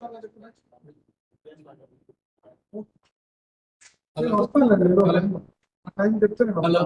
Hello time చెప్తాను. Hello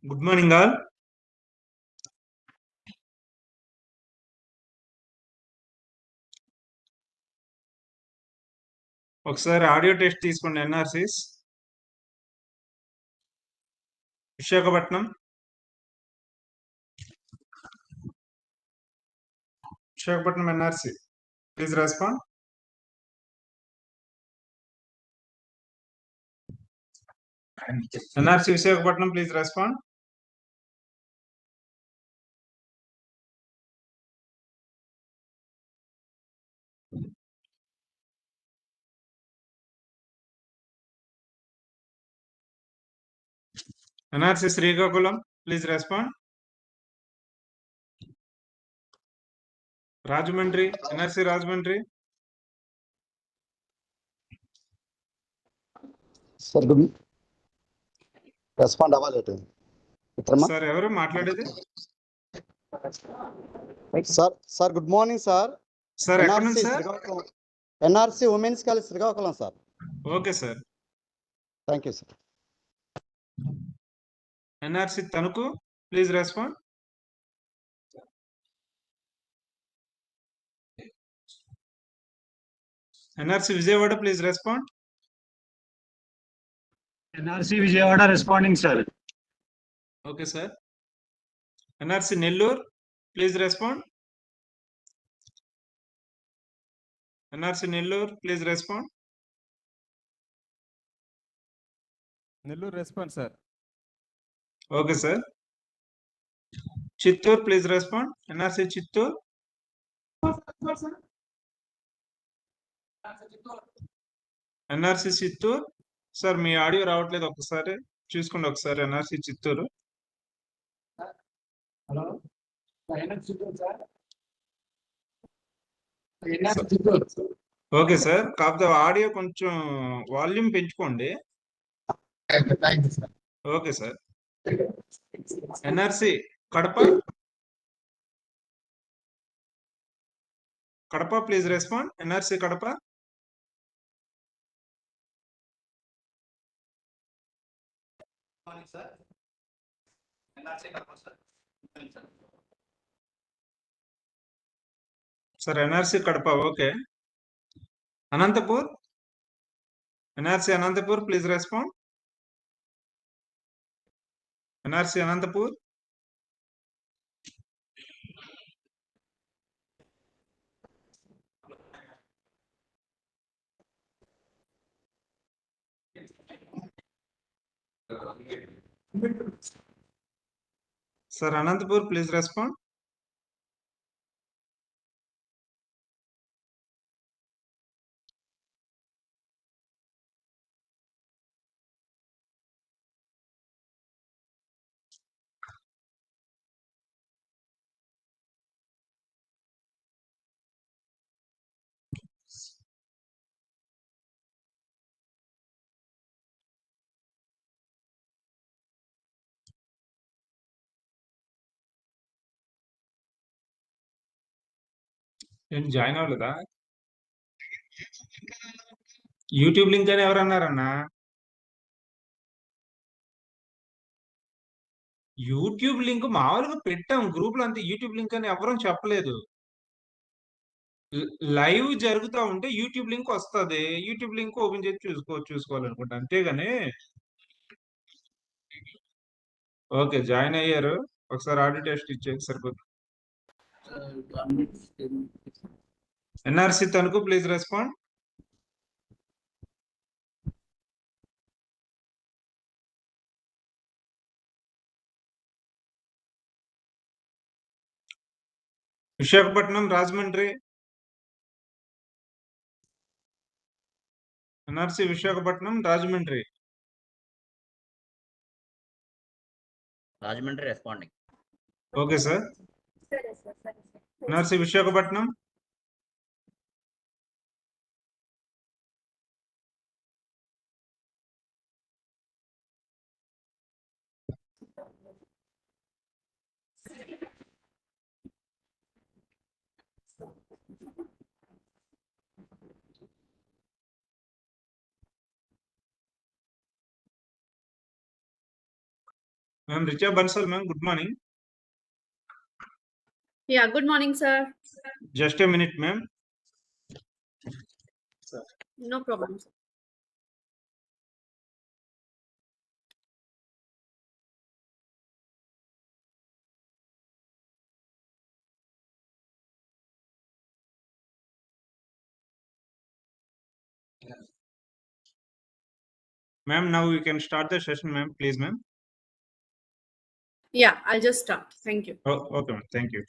good morning all. ఒకసారి audio test తీసుకోండి. NRCs Visakhapatnam, NRC please respond. NRC Visakhapatnam please respond. NRC Srikakulam please respond. Rajahmundry, NRC Rajahmundry. Sir good respond అవ్వాలి sir ఎవరు మాట్లాడేది? Sir good morning sir. Sir ఎక్కడ నుంచి sir? NRC women's college Srikakulam sir. Okay sir, thank you sir. NRC Tanuku please respond. NRC Vijayawada please respond. NRC Vijayawada responding, sir. Okay sir. NRC Nellore please respond. NRC Nellore please respond. Nellore response sir. Okay sir. Chittoor please respond. NRC Chittoor. NRC Chittoor sir me audio రావట్లేదు, ఒకసారి చూసుకోండి ఒకసారి. NRC Chittoor. Hello okay sir, కాకపోతే audio కొంచెం volume పెంచుకోండి. Okay sir. NRC Kadapa, please respond. NRC Kadapa. Sir NRC Kadapa. Okay. Anantapur, NRC Anantapur please respond. NRC Anantapur. Sir Anantapur please respond. నేను join అవ్వలేదా? YouTube link అని ఎవరన్నారన్నా? యూట్యూబ్ లింక్ మామూలుగా పెట్టాం గ్రూప్ లో, అంతే. యూట్యూబ్ లింక్ అని ఎవరూ చెప్పలేదు. లైవ్ జరుగుతా ఉంటే యూట్యూబ్ లింక్ వస్తుంది. యూట్యూబ్ లింక్ ఓపెన్ చేసి చూసుకోవాలనుకుంటా, అంతేగాని. ఓకే, జాయిన్ అయ్యారు. ఒకసారి ఆడియో టెస్ట్ ఇచ్చేది సరిపోతుంది. NRC Tanuku please respond. Visakhapatnam, Rajahmundry. NRC Visakhapatnam, Rajahmundry. Rajahmundry responding. Okay sir. NRC Visakhapatnam. Ma'am Richa Bansal, ma'am, good morning. Yeah, good morning, sir. Just a minute, ma'am. No problem, sir. Ma'am, now we can start the session, ma'am. Please, ma'am. Yeah, I'll just start. Thank you. Oh, okay, ma'am. Thank you.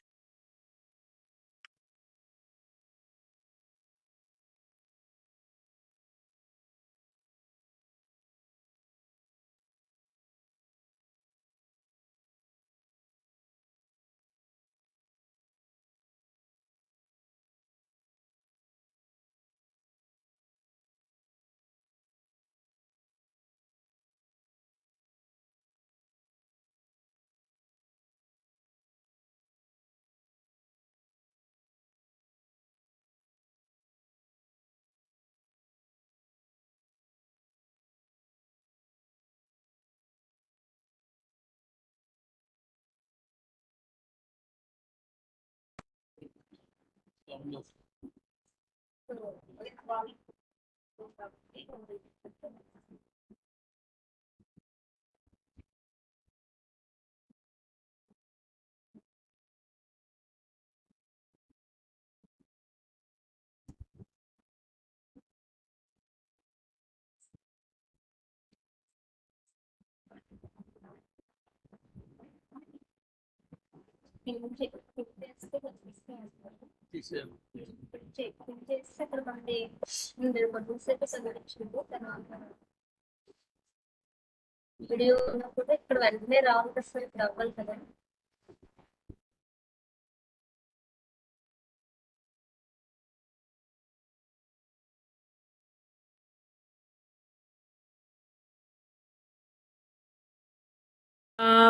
Video ఉన్నప్పుడు ఇక్కడ వెంటనే రావాలి కదా sir, ఇప్పుడు అవ్వాలి కదా.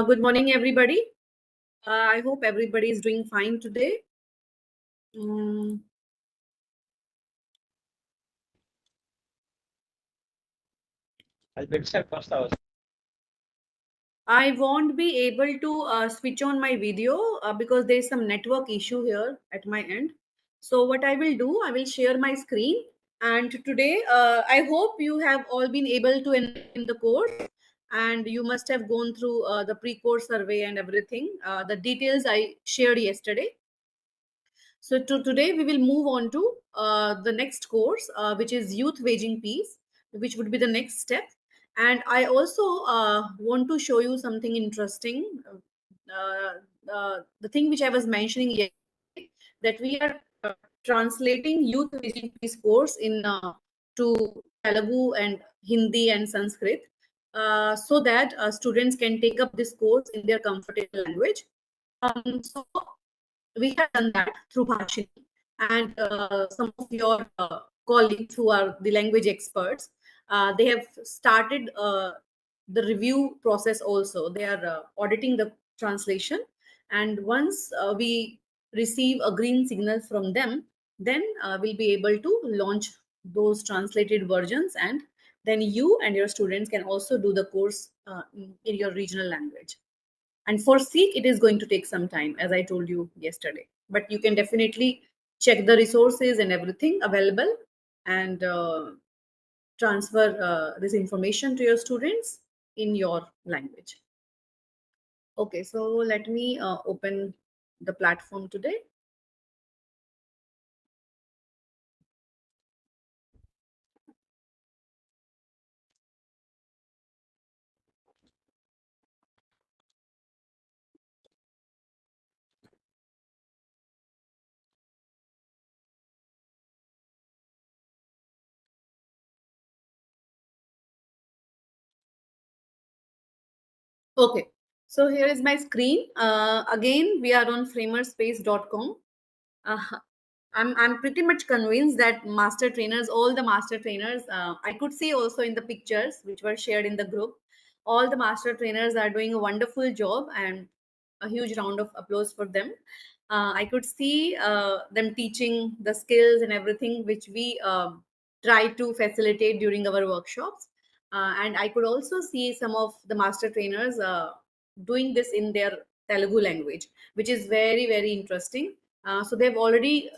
Good morning, everybody. I hope everybody is doing fine today. I won't be able to switch on my video because there is some network issue here at my end. So what I will do, I will share my screen. And today, I hope you have all been able to in the course, and you must have gone through the pre-course survey and everything. The details I shared yesterday. So today we will move on to the next course, which is Youth Waging Peace, which would be the next step. And I also want to show you something interesting. The thing which I was mentioning yesterday, that we are translating Youth Waging Peace course in to Telugu and Hindi and Sanskrit, so that students can take up this course in their comfortable language. So we have done that through Bhashini, and some of your colleagues who are the language experts, they have started the review process also. They are auditing the translation, and once we receive a green signal from them, then we'll be able to launch those translated versions, and then you and your students can also do the course in your regional language. And for SEEK, it is going to take some time, as I told you yesterday. But you can definitely check the resources and everything available and transfer this information to your students in your language. Okay, so let me open the platform today. Okay, so here is my screen. Again, we are on framerspace.com. I'm pretty much convinced that master trainers, all the master trainers, I could see also in the pictures which were shared in the group, all the master trainers are doing a wonderful job, and a huge round of applause for them. I could see them teaching the skills and everything which we try to facilitate during our workshops. And I could also see some of the master trainers doing this in their Telugu language, which is very, very interesting. So they've already,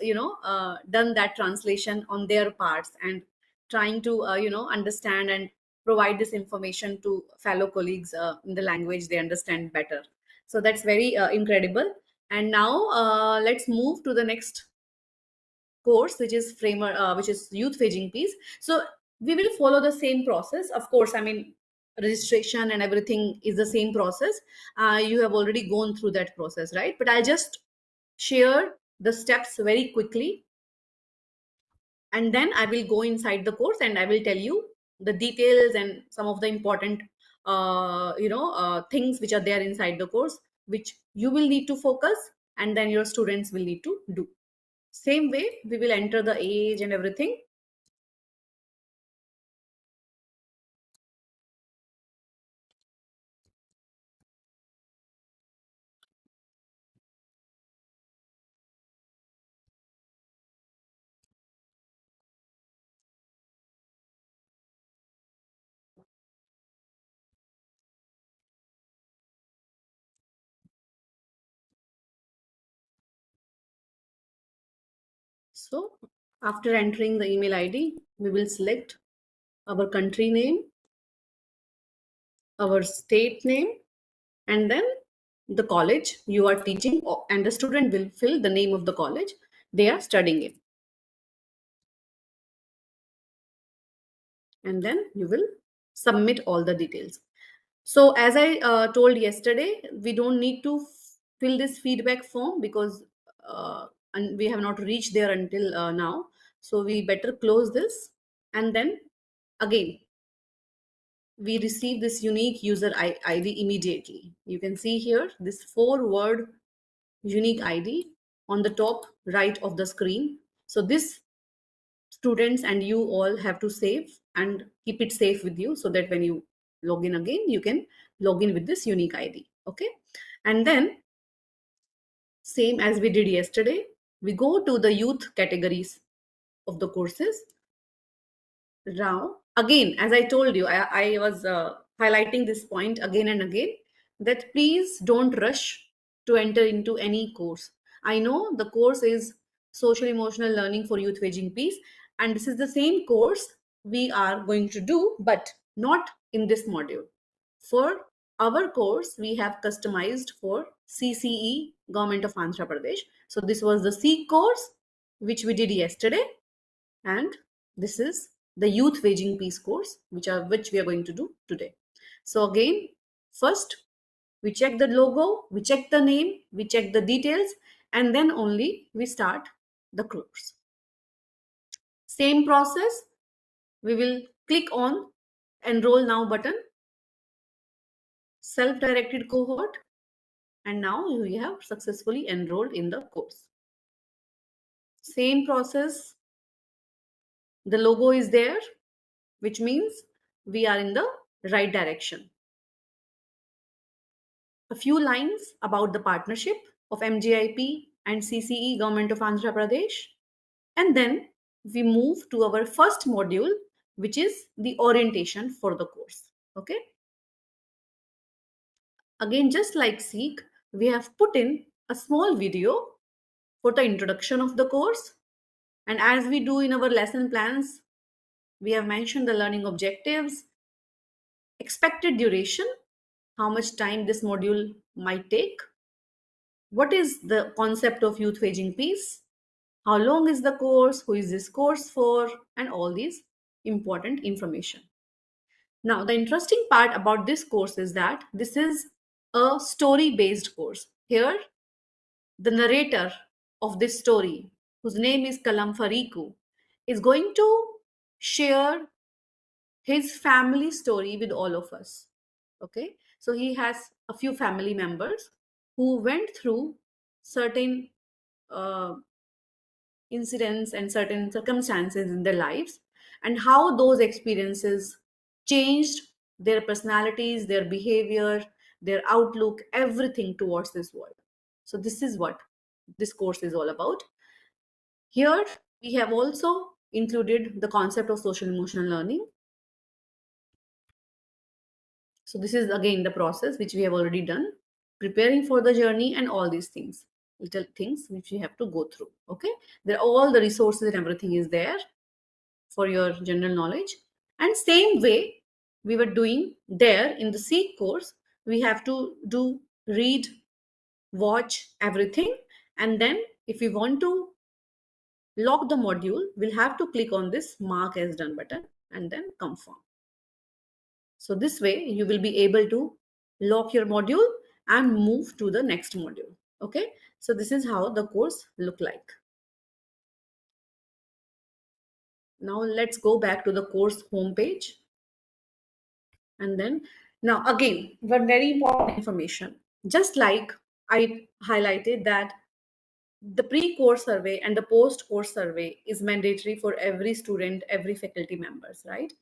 done that translation on their parts and trying to, understand and provide this information to fellow colleagues in the language they understand better. So that's very incredible. And now let's move to the next course, which is which is youth waging piece. So we will follow the same process. Of course, I mean, registration and everything is the same process. You have already gone through that process, right? But I'll just share the steps very quickly, and then I will go inside the course and I will tell you the details and some of the important things which are there inside the course, which you will need to focus and then your students will need to do. Same way, we will enter the age and everything. So after entering the email ID, we will select our country name, our state name, and then the college you are teaching, and the student will fill the name of the college they are studying in. And then you will submit all the details. So as I told yesterday, we don't need to fill this feedback form because and we have not reached there until now. So we better close this, and then again we receive this unique user ID immediately. You can see here this 4-word unique ID on the top right of the screen. So this students and you all have to save and keep it safe with you so that when you log in again, you can log in with this unique ID. Okay. And then same as we did yesterday, we go to the youth categories of the courses. Now, again, as I told you, I was highlighting this point again and again, that please don't rush to enter into any course. I know the course is social emotional learning for youth waging peace, and this is the same course we are going to do, but not in this module. For our course, we have customized for CCE, Government of Andhra Pradesh. So this was the SEEK course, which we did yesterday, and this is the youth waging peace course, which we are going to do today. So again, first we check the logo, we check the name, we check the details, and then only we start the course. Same process, we will click on enroll now button, self-directed cohort, and now we have successfully enrolled in the course. Same process, the logo is there, which means we are in the right direction. A few lines about the partnership of MJIP and CCE, Government of Andhra Pradesh. And then we move to our first module, which is the orientation for the course. Okay. Again, just like SEEK, we have put in a small video for the introduction of the course. And as we do in our lesson plans, we have mentioned the learning objectives, expected duration, how much time this module might take, what is the concept of youth waging peace, how long is the course, who is this course for, and all these important information. Now, the interesting part about this course is that this is a story-based course. Here, the narrator of this story, whose name is Kalam Fariku, is going to share his family story with all of us. Okay, so he has a few family members who went through certain incidents and certain circumstances in their lives, and how those experiences changed their personalities, their behavior, their outlook, everything towards this world. So this is what this course is all about. Here we have also included the concept of social emotional learning. So this is again the process which we have already done, preparing for the journey and all these things, little things which we have to go through. Okay, there all the resources and everything is there for your general knowledge. And same way we were doing there in the SEEK course, we have to do read, watch everything, and then if we want to lock the module, we'll have to click on this mark as done button and then confirm. So this way you will be able to lock your module and move to the next module. Okay, so this is how the course look like. Now let's go back to the course homepage. And then now again, one very important information, just like I highlighted that the pre-course survey and the post-course survey is mandatory for every student, every faculty members, right?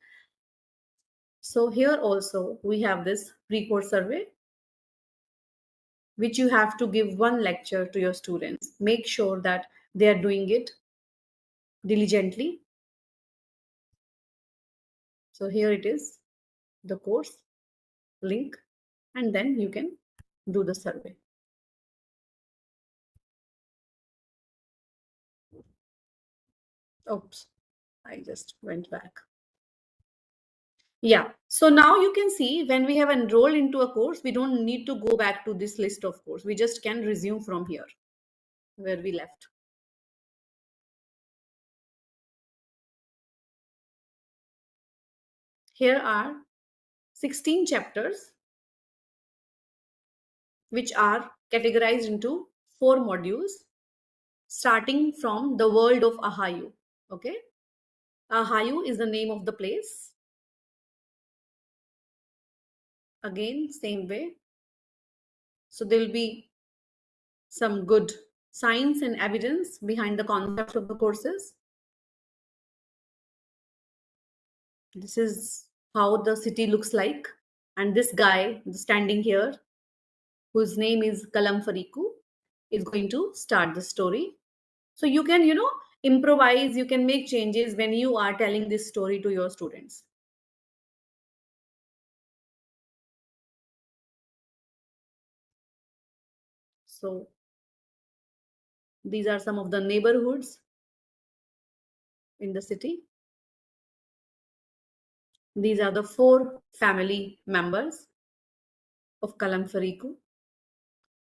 So here also we have this pre-course survey, which you have to give one lecture to your students. Make sure that they are doing it diligently. So here it is, the course link, and then you can do the survey. Oops, I just went back. Yeah, so now you can see when we have enrolled into a course, we don't need to go back to this list of course. We just can resume from here where we left. Here are 16 chapters which are categorized into 4 modules, starting from the world of Ahayu. Okay, Ahayu is the name of the place. Again, same way. So there will be some good science and evidence behind the concept of the courses. This is how the city looks like. And this guy standing here, whose name is Kalam Fariku, is going to start the story. So you can, improvise, you can make changes when you are telling this story to your students. So these are some of the neighborhoods in the city. These are the 4 family members of Kalam Fariku.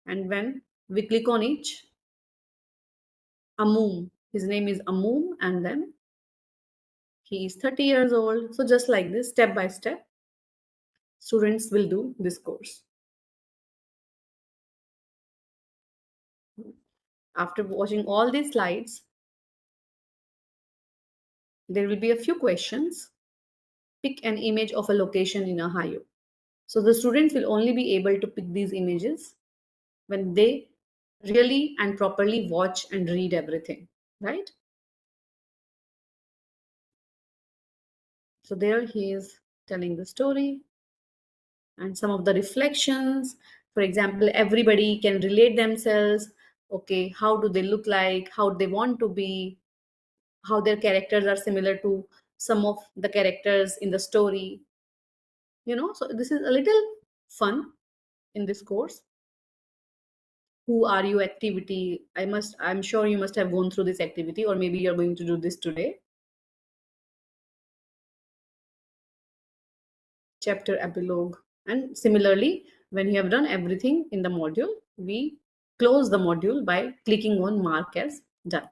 And when we click on each, Amum, his name is Amum, and then he is 30 years old. So just like this, step by step, students will do this course. After watching all these slides, there will be a few questions. Pick an image of a location in Ohio. So the students will only be able to pick these images when they really and properly watch and read everything, right? So there he is telling the story and some of the reflections. For example, everybody can relate themselves. Okay, how do they look like? How they want to be? How their characters are similar to some of the characters in the story. So this is a little fun in this course. Who are you activity? I'm sure you must have gone through this activity, or maybe you're going to do this today. Chapter epilogue. And similarly, when you have done everything in the module, we close the module by clicking on mark as done.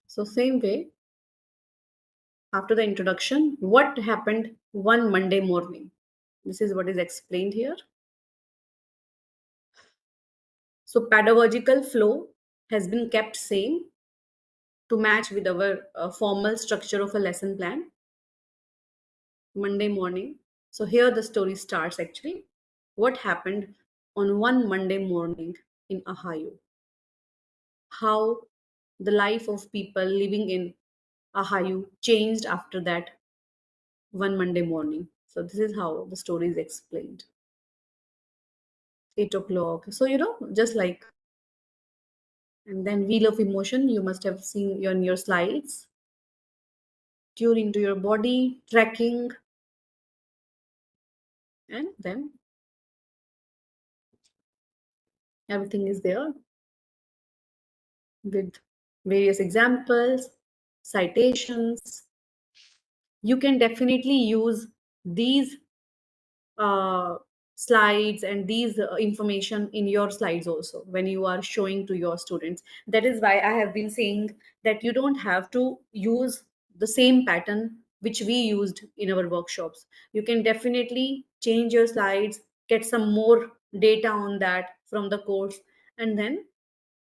So same way, after the introduction, what happened one Monday morning? This is what is explained here. So pedagogical flow has been kept same to match with our formal structure of a lesson plan. Monday morning. So here the story starts actually. What happened on one Monday morning in Ohio? How the life of people living in Ohio changed after that one Monday morning. So this is how the story is explained. 8 o'clock. So, just like, and then wheel of emotion, you must have seen on your slides. Tune into your body, tracking, and then everything is there with various examples, citations. You can definitely use these uh, slides and these information in your slides also when you are showing to your students. That is why I have been saying that you don't have to use the same pattern which we used in our workshops. You can definitely change your slides, get some more data on that from the course, and then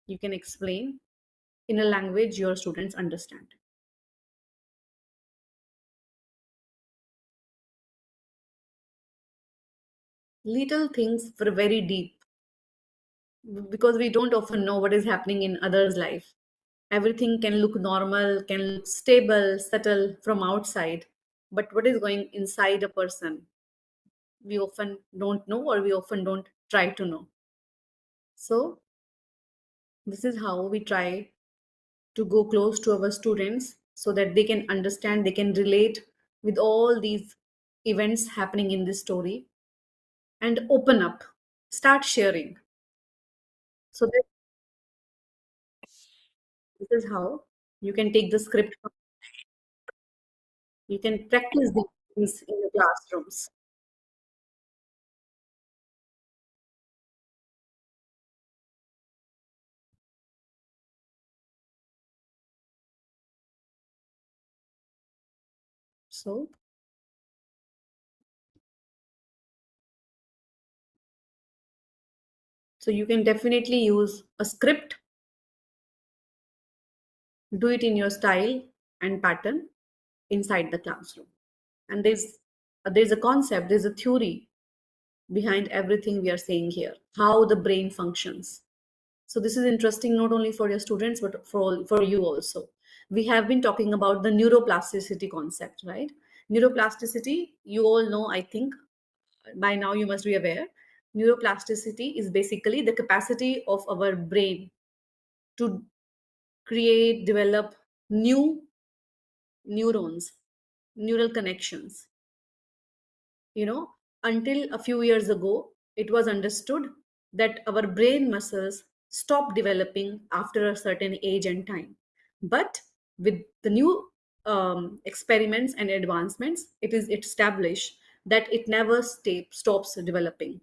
you can explain in a language your students understand. Little things were very deep because we don't often know what is happening in others' life. Everything can look normal, can look stable, subtle from outside, but what is going inside a person, we often don't know, or we often don't try to know. So, this is how we try to go close to our students so that they can understand, they can relate with all these events happening in this story and open up, start sharing. So, this is how you can take the script, you can practice these things in the classrooms. So, you can definitely use a script, do it in your style and pattern inside the classroom. And there's a concept, there's a theory behind everything we are saying here, how the brain functions. So this is interesting not only for your students but for you also. We have been talking about the neuroplasticity concept, right? Neuroplasticity, you all know, I think by now you must be aware. Neuroplasticity is basically the capacity of our brain to create, develop new neurons, neural connections. Until a few years ago, it was understood that our brain muscles stop developing after a certain age and time. But with the new experiments and advancements, it is established that it never stops developing.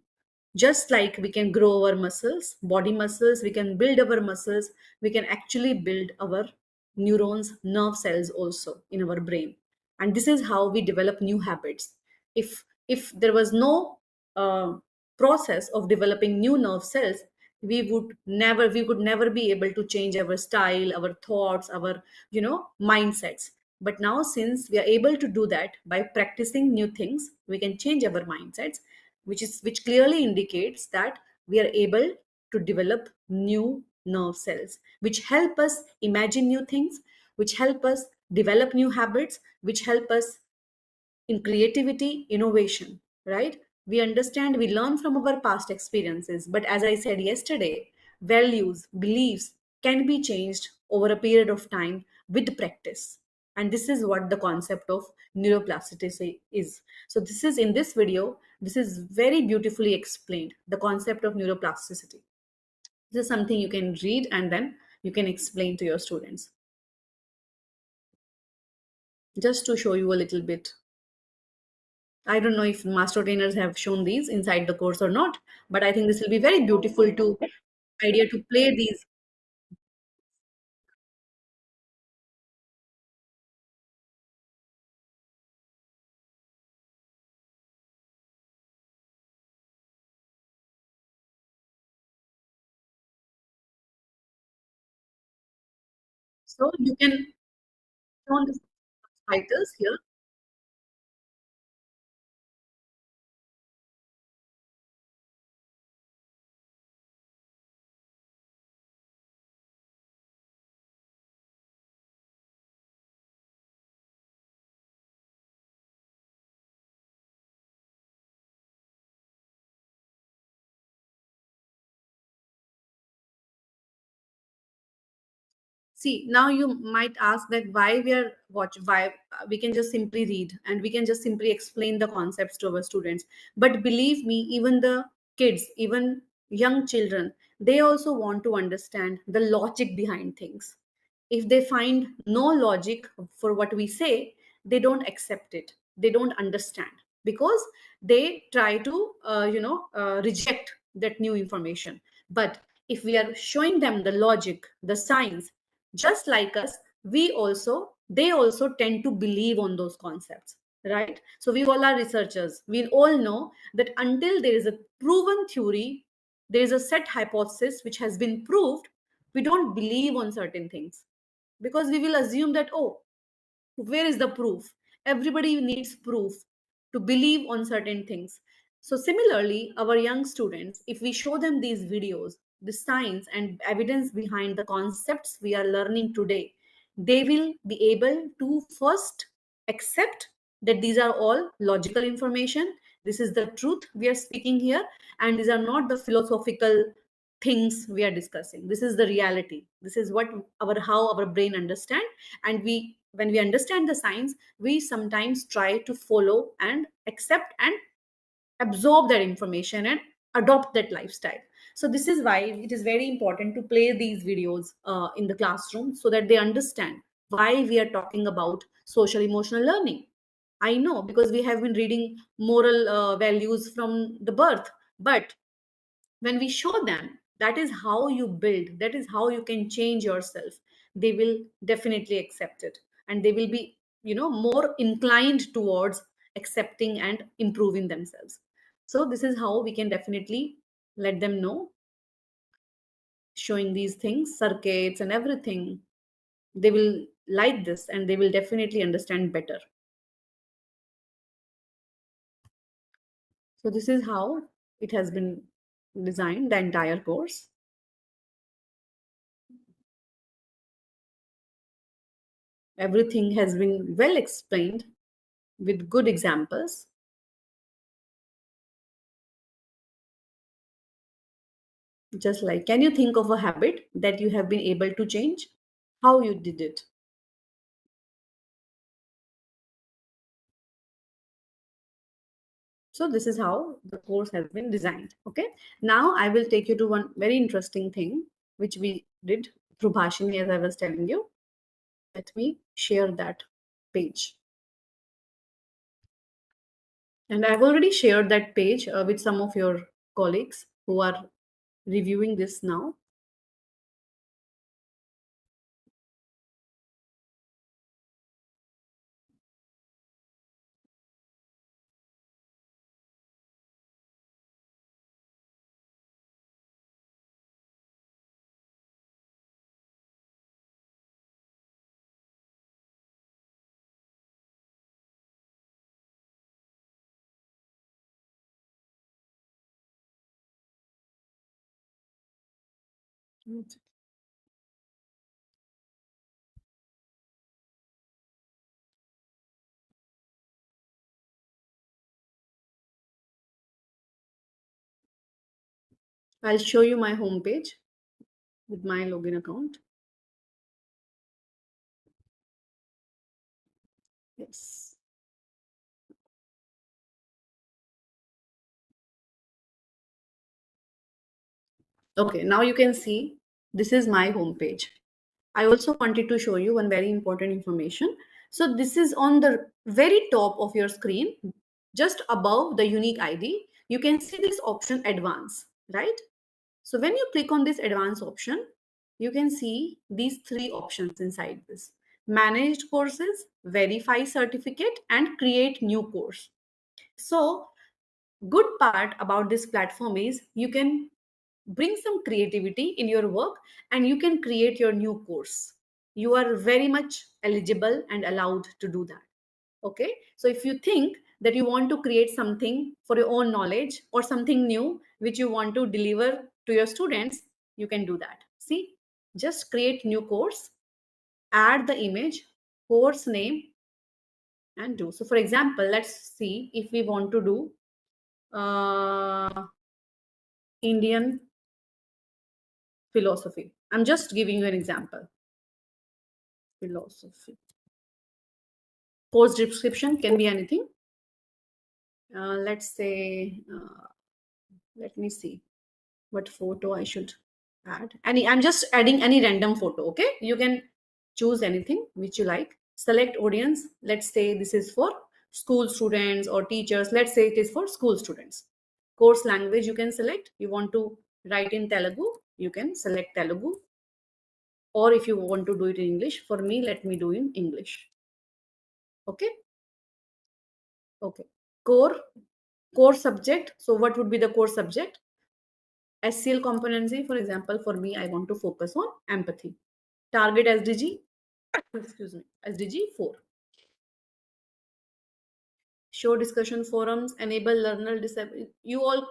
Just like we can grow our muscles, body muscles, we can build our muscles, we can actually build our neurons, nerve cells also in our brain. And this is how we develop new habits. If there was no process of developing new nerve cells, we could never be able to change our style, our thoughts, our mindsets. But now, since we are able to do that by practicing new things, we can change our mindsets, which clearly indicates that we are able to develop new nerve cells which help us imagine new things, which help us develop new habits, which help us in creativity, innovation, right? We understand, we learn from our past experiences, but as I said yesterday, values, beliefs can be changed over a period of time with practice. And this is what the concept of neuroplasticity is. So this is, in this video, this is very beautifully explained, the concept of neuroplasticity. This is something you can read and then you can explain to your students. Just to show you a little bit. I don't know if master trainers have shown these inside the course or not, but I think this will be very beautiful to idea to play these. So you can show the titles here. See, now you might ask that why why we can just simply read and we can just simply explain the concepts to our students. But believe me, even the kids, even young children, they also want to understand the logic behind things. If they find no logic for what we say, they don't accept it, they don't understand, because they try to reject that new information. But if we are showing them the logic, the science, just like us, they also tend to believe on those concepts, right? So we all are researchers, we all know that until there is a proven theory, there is a set hypothesis which has been proved, we don't believe on certain things, because we will assume that, oh, where is the proof? Everybody needs proof to believe on certain things. So similarly, our young students, if we show them these videos, the science and evidence behind the concepts we are learning today, they will be able to first accept that these are all logical information, this is the truth we are speaking here, and these are not the philosophical things we are discussing. This is the reality, this is what how our brain understand. And when we understand the science, we sometimes try to follow and accept and absorb that information and adopt that lifestyle. So this is why it is very important to play these videos in the classroom, so that they understand why we are talking about social emotional learning. I know, because we have been reading moral values from the birth, but when we show them that is how you build, that is how you can change yourself, they will definitely accept it, and they will be more inclined towards accepting and improving themselves. So this is how we can definitely let them know, showing these things, circuits and everything. They will like this and they will definitely understand better. So this is how it has been designed, the entire course. Everything has been well explained with good examples. Just like, can you think of a habit that you have been able to change? How you did it? So this is how the course has been designed. Okay. Now I will take you to one very interesting thing which we did through Bhashini, as I was telling you. Let me share that page. And I've already shared that page with some of your colleagues who are reviewing this now. I'll show you my homepage with my login account. Yes. Okay, now you can see this is my homepage. I also wanted to show you one very important information. So this is on the very top of your screen, just above the unique ID. You can see this option advanced, right? So when you click on this advanced option, you can see these three options inside this: managed courses, verify certificate, and create new course. So good part about this platform is you can bring some creativity in your work and you can create your new course. You are very much eligible and allowed to do that. Okay, so if you think that you want to create something for your own knowledge or something new which you want to deliver to your students, you can do that. See, just create new course, add the image, course name, and do. So for example, let's see if we want to do Indian philosophy. I'm just giving you an example. philosophy. Course description can be anything. Let's say, let me see what photo I should add. I'm just adding any random photo. Okay, you can choose anything which you like. Select audience. Let's say this is for school students or teachers. Let's say it is for school students. Course language you can select. You want to write in Telugu, you can select Telugu. Or if you want to do it in English, for me, let me do in English. Okay. Okay. Core subject. So what would be the core subject? SEL competency, for example, for me, I want to focus on empathy. Target SDG, excuse me, SDG 4. Show discussion forums, enable learner disability. You all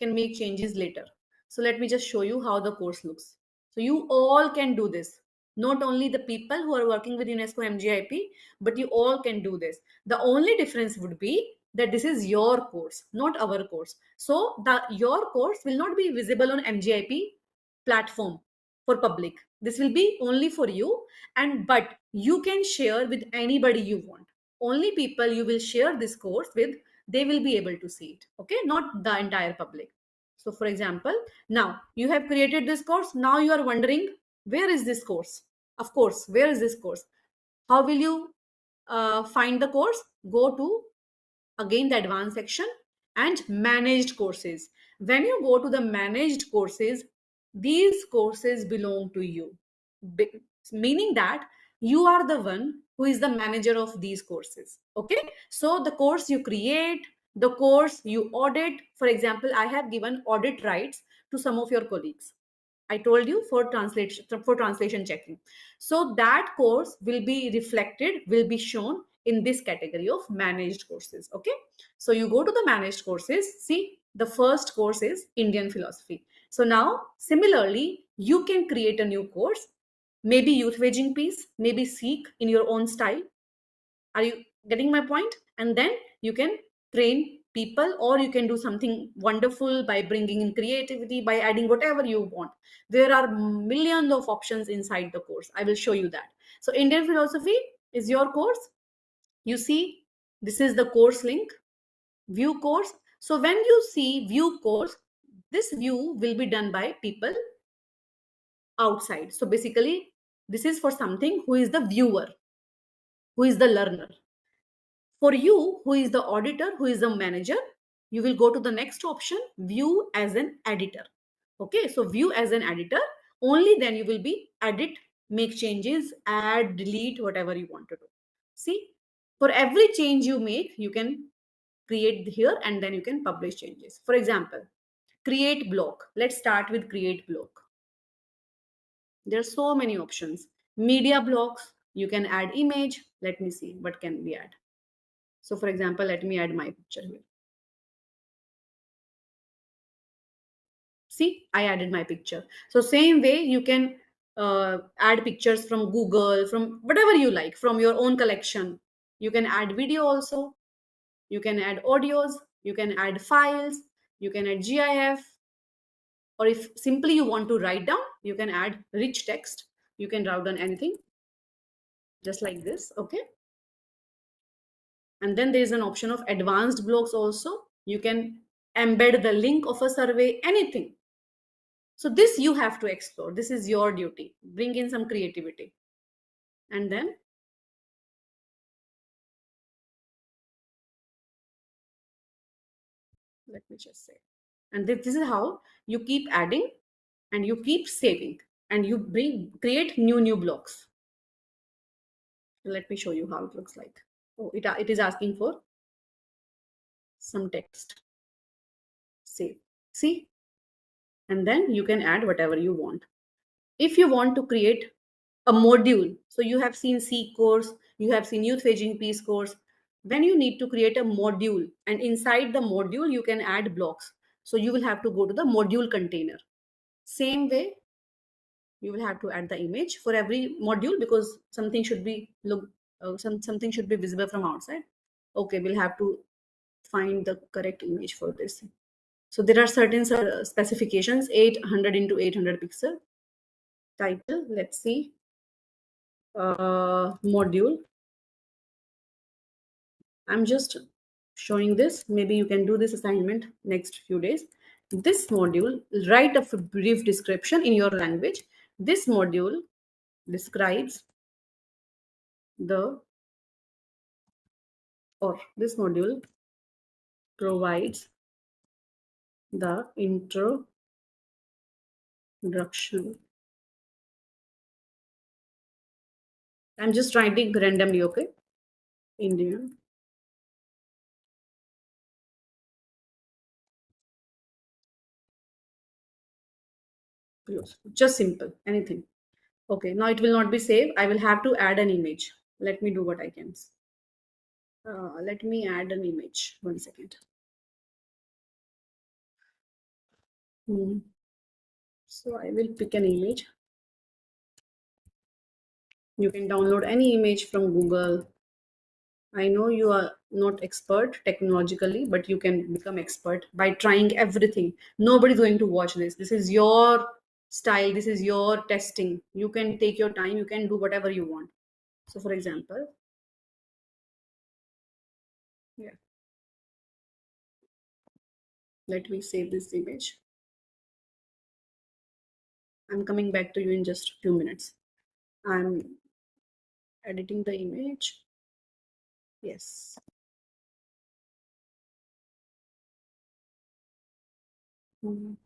can make changes later. So let me just show you how the course looks. So you all can do this. Not only the people who are working with UNESCO MGIP, but you all can do this. The only difference would be that this is your course, not our course. So your course will not be visible on MGIP platform for public. This will be only for you, but you can share with anybody you want. Only people you will share this course with, they will be able to see it. Okay, not the entire public. So for example, now you have created this course. Now you are wondering, where is this course? Of course, where is this course? How will you find the course? Go to again the advanced section and managed courses. When you go to the managed courses, these courses belong to you, meaning that you are the one who is the manager of these courses. Okay, so the course you create, the course you audit. For example, I have given audit rights to some of your colleagues. I told you for translation checking. So that course will be reflected, will be shown in this category of managed courses. Okay, so you go to the managed courses. See, the first course is Indian philosophy. So now similarly, you can create a new course, maybe youth waging peace, maybe SEEK in your own style. Are you getting my point? And then you can train people, or you can do something wonderful by bringing in creativity, by adding whatever you want. There are millions of options inside the course. I will show you that. So Indian philosophy is your course. You see, this is the course link, view course. So when you see view course, this view will be done by people outside. So basically, this is for something who is the viewer, who is the learner. For you, who is the auditor, who is the manager, you will go to the next option, view as an editor. Okay, so view as an editor, only then you will be edit, make changes, add, delete, whatever you want to do. See, for every change you make, you can create here and then you can publish changes. For example, create block. Let's start with create block. There are so many options. Media blocks, you can add image. Let me see what can we add. So for example, let me add my picture here. See, I added my picture. So same way you can add pictures from Google, from whatever you like, from your own collection. You can add video also. You can add audios. You can add files. You can add GIF. Or if simply you want to write down, you can add rich text. You can write down anything just like this. Okay. And then there is an option of advanced blocks also. You can embed the link of a survey, anything. So this you have to explore. This is your duty. Bring in some creativity. And then let me just say. And this is how you keep adding and you keep saving and you create new blocks. Let me show you how it looks like. Oh, it is asking for some text. Save. See? And then you can add whatever you want. If you want to create a module, so you have seen SEEK course, you have seen Youth Waging Peace course. When you need to create a module, and inside the module you can add blocks. So you will have to go to the module container. Same way, you will have to add the image for every module, because something should be something should be visible from outside. Okay, we'll have to find the correct image for this. So there are certain specifications, 800 into 800 pixel. Title, let's see. module. I'm just showing this. Maybe you can do this assignment next few days. This module, write a brief description in your language. This module describes this module provides the introduction. I'm just writing randomly, okay? Indian. Close. Just simple, anything. Okay, now it will not be saved. I will have to add an image. Let me do what I can. Let me add an image. 1 second. So I will pick an image. You can download any image from Google. I know you are not expert technologically, but you can become expert by trying everything. Nobody's going to watch this. This is your style. This is your testing. You can take your time. You can do whatever you want. So for example, yeah, let me save this image. I'm coming back to you in just a few minutes. I'm editing the image. Yes. Mhm.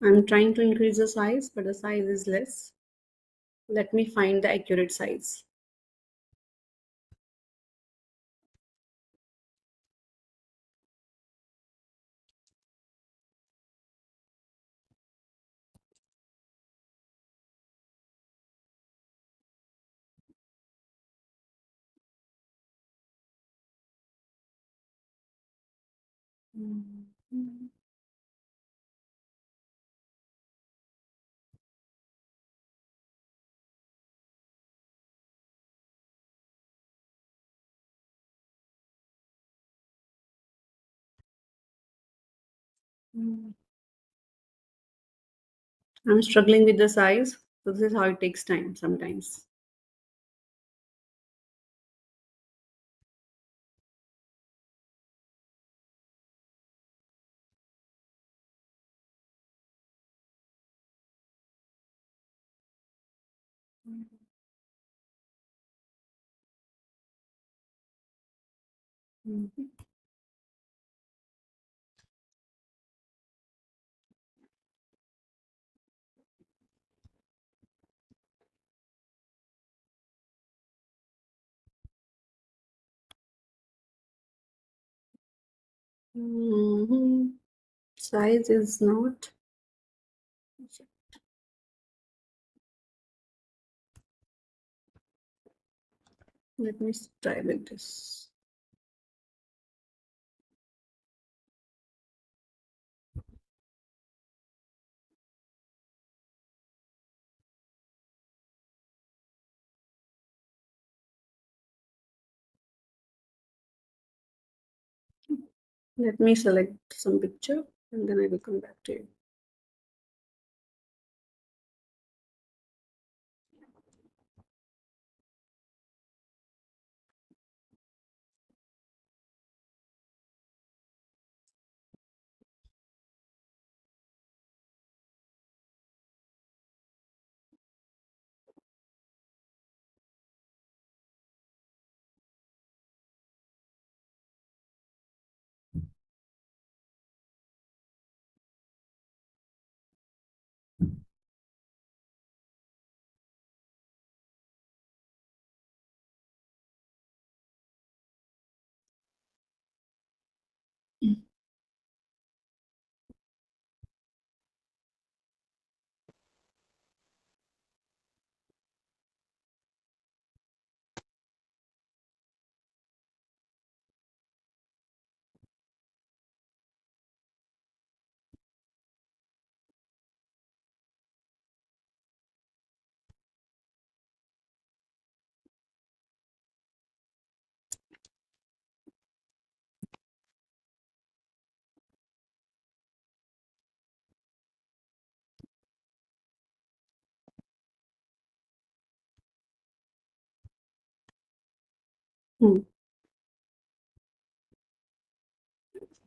I'm trying to increase the size, but the size is less. Let me find the accurate size. I'm struggling with the size. So this is how it takes time sometimes. Size is not. Let me try with this. Let me select some picture and then I will come back to you.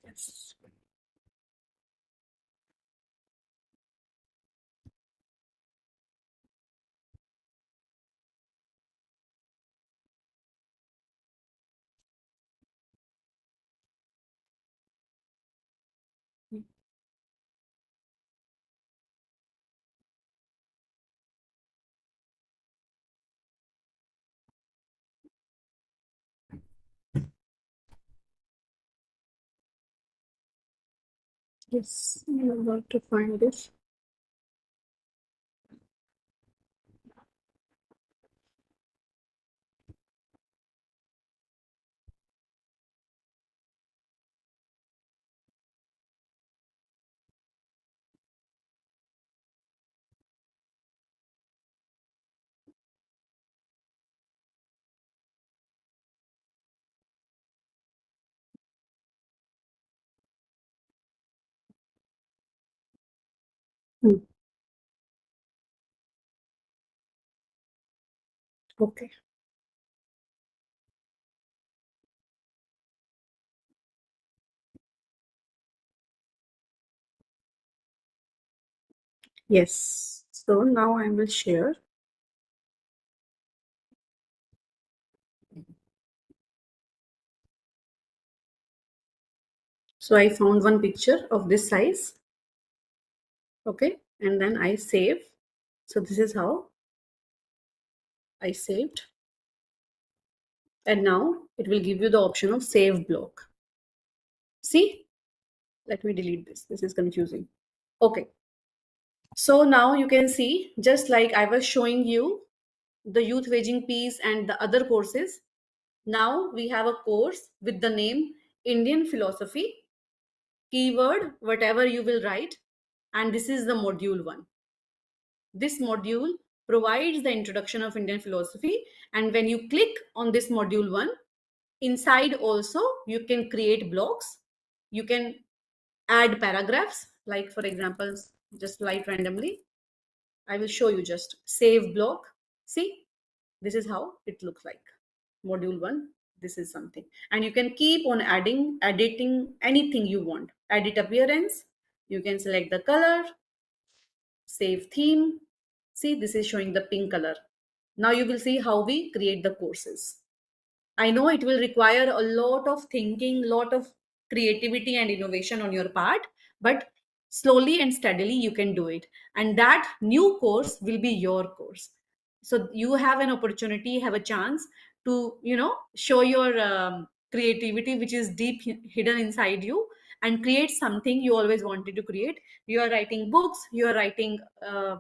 Yes. Yes, I'm about to find this. Hmm. Okay. Yes. So now I will share. So I found one picture of this size. Okay. And then I save. So this is how I saved. And now it will give you the option of save block. See? Let me delete this. This is confusing. Okay. So now you can see, just like I was showing you the youth waging piece and the other courses, now we have a course with the name Indian philosophy, keyword, whatever you will write. And this is the module 1. This module provides the introduction of Indian philosophy. And when you click on this module 1, inside also you can create blocks. You can add paragraphs, like for example, just write randomly. I will show you just save block. See, this is how it looks like. Module 1, this is something. And you can keep on editing anything you want. Edit appearance. You can select the color, save theme. See, this is showing the pink color. Now you will see how we create the courses. I know it will require a lot of thinking, lot of creativity and innovation on your part, but slowly and steadily you can do it. And that new course will be your course. So you have an opportunity, have a chance to, show your creativity, which is deep hidden inside you, and create something you always wanted to create. You are writing books, you are writing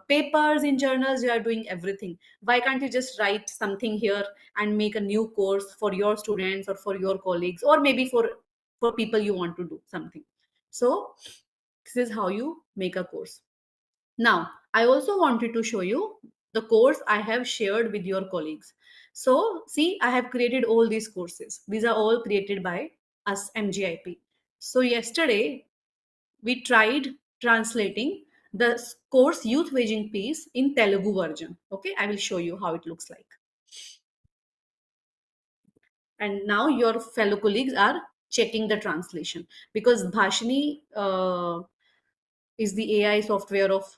papers in journals, you are doing everything. Why can't you just write something here and make a new course for your students or for your colleagues, or maybe for people you want to do something? So this is how you make a course. Now I also wanted to show you the course I have shared with your colleagues. So see, I have created all these courses. These are all created by us, MGIP. So yesterday we tried translating the course youth waging piece in Telugu version. Okay, I will show you how it looks like. And now your fellow colleagues are checking the translation, because Bhashini is the AI software of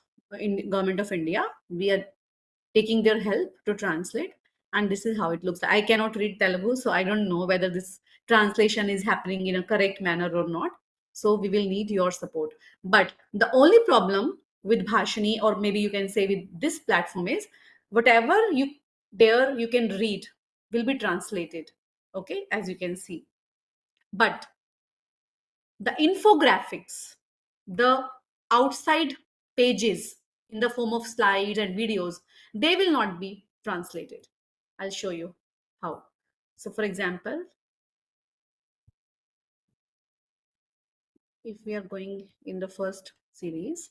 government of India. We are taking their help to translate, and this is how it looks. I cannot read Telugu, so I don't know whether this translation is happening in a correct manner or not. So we will need your support. But the only problem with Bhashini, or maybe you can say with this platform, is whatever you can read will be translated. Okay, as you can see. But the infographics, the outside pages in the form of slides and videos, they will not be translated. I'll show you how. So for example, if we are going in the first series,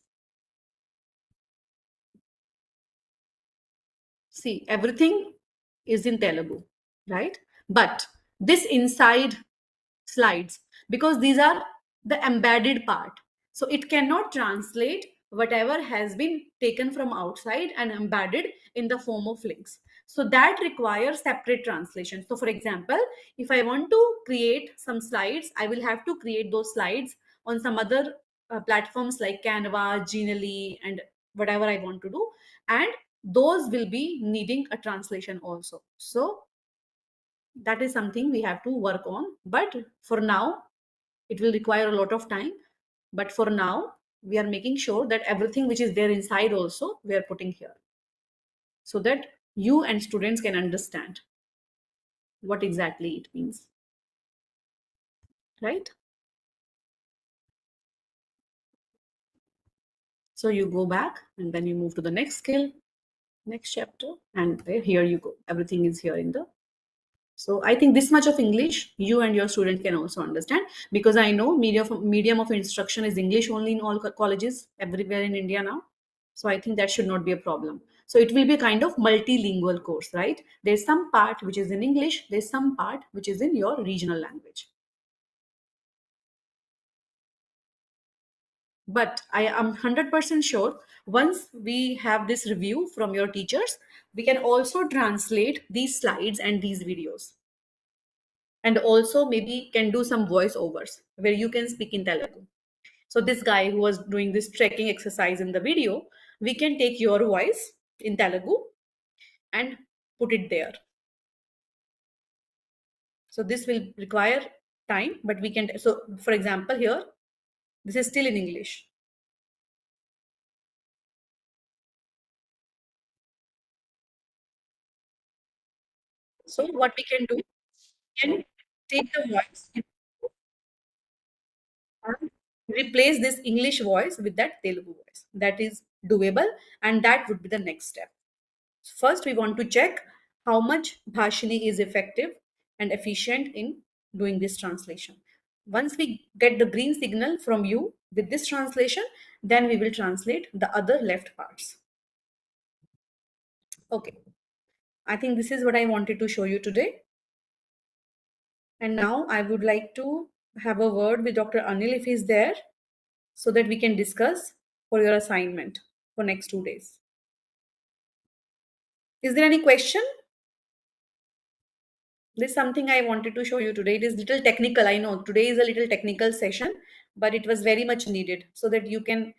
see, everything is in Telugu, right? But this inside slides, because these are the embedded part, so it cannot translate whatever has been taken from outside and embedded in the form of links. So that requires separate translation. So for example, if I want to create some slides, I will have to create those slides on some other platforms like Canva, Genially, and whatever I want to do. And those will be needing a translation also. So that is something we have to work on. But for now, it will require a lot of time. But for now, we are making sure that everything which is there inside also, we are putting here, so that you and students can understand what exactly it means, right? So you go back and then you move to the next skill, next chapter, and here you go. Everything is here in the. So I think this much of English you and your student can also understand, because I know medium of instruction is English only in all colleges everywhere in India now. So I think that should not be a problem. So it will be a kind of multilingual course, right? There's some part which is in English, there's some part which is in your regional language. But I am 100% sure once we have this review from your teachers, we can also translate these slides and these videos. And also maybe can do some voiceovers where you can speak in Telugu. So this guy who was doing this trekking exercise in the video, we can take your voice in Telugu and put it there. So this will require time, but we can. So for example, here, this is still in English. So what we can do, we can take the voice and replace this English voice with that Telugu voice. That is doable, and that would be the next step. First, we want to check how much Bhashini is effective and efficient in doing this translation. Once we get the green signal from you with this translation, then we will translate the other left parts. Okay. I think this is what I wanted to show you today. And now I would like to have a word with Dr. Anil if he's there, so that we can discuss for your assignment for next 2 days. Is there any question? This is something I wanted to show you today. It is little technical. I know today is a little technical session, but it was very much needed so that you can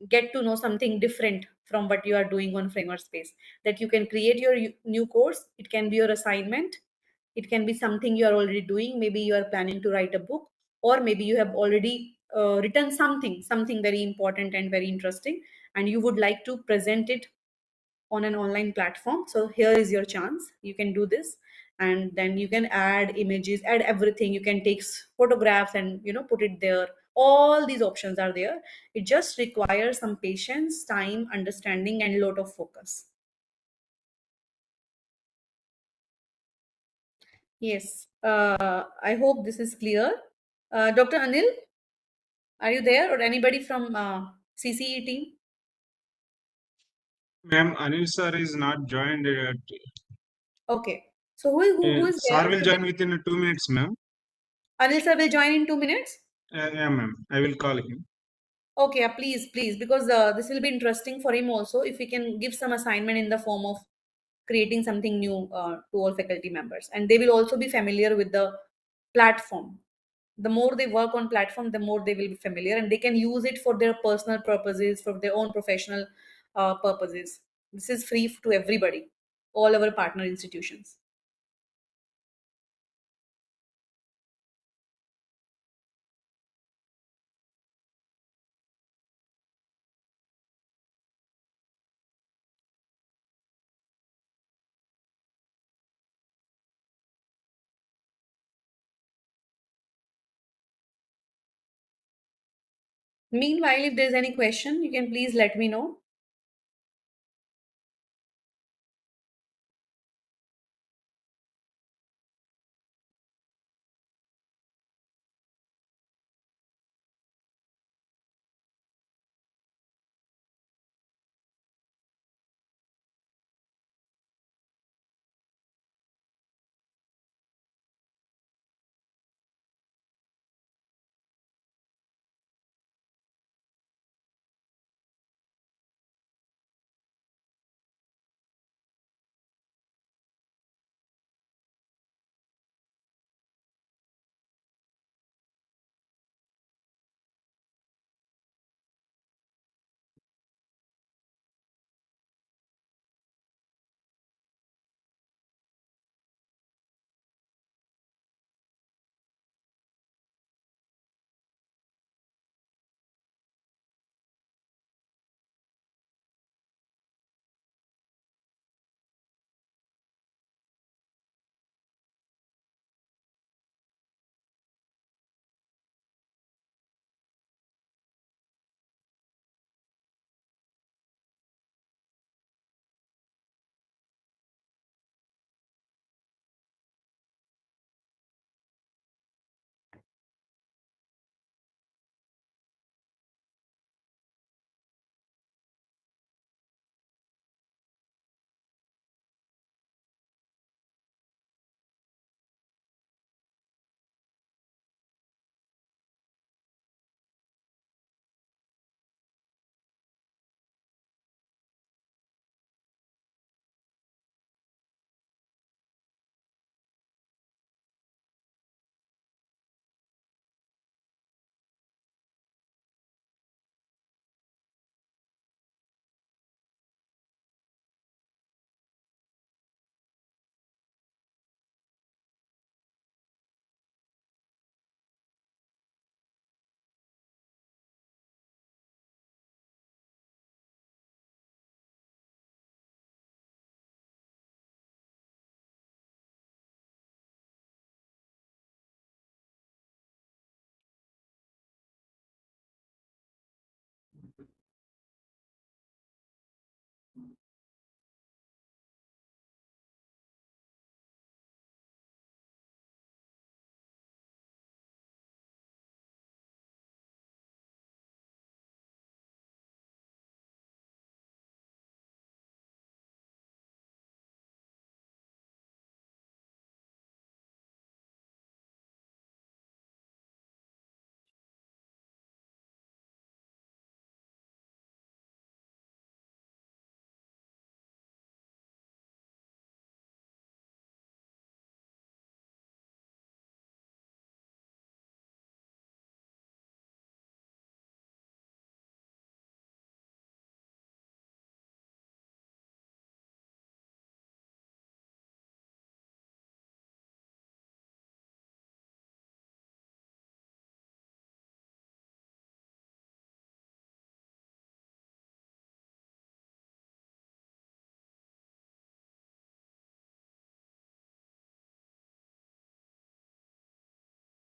get to know something different from what you are doing on Framework Space. That you can create your new course. It can be your assignment. It can be something you are already doing. Maybe you are planning to write a book, or maybe you have already written something very important and very interesting, and you would like to present it on an online platform. So here is your chance. You can do this, and then you can add images, add everything. You can take photographs and put it there. All these options are there. It just requires some patience, time, understanding, and lot of focus. Yes, I hope this is clear. Dr. Anil, are you there, or anybody from CCE team? Ma'am, Anil sir is not joined yet. Okay. So who is Sir there? will join within 2 minutes, ma'am. Anil sir will join in 2 minutes. Yeah, ma'am. I will call him. Okay, please, because this will be interesting for him also. If we can give some assignment in the form of creating something new to all faculty members, and they will also be familiar with the platform. The more they work on platform, the more they will be familiar, and they can use it for their personal purposes, for their own professional purposes. This is free to everybody, all our partner institutions. Meanwhile, if there's any question, you can please let me know.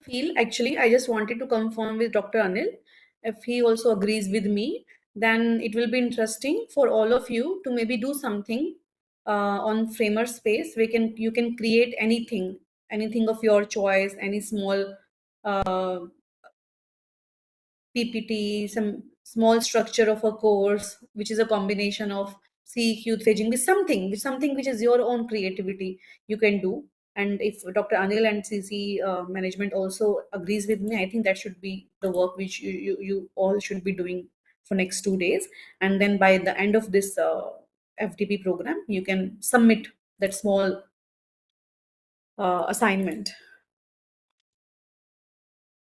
feel, actually, I just wanted to confirm with Dr. Anil. If he also agrees with me, then it will be interesting for all of you to maybe do something on Framer Space. You can create anything of your choice, any small PPT, some small structure of a course, which is a combination of SEEK, youth paging, with something which is your own creativity you can do. And if Dr. Anil and CC management also agrees with me, I think that should be the work which you all should be doing for next 2 days. And then by the end of this FDP program, you can submit that small assignment.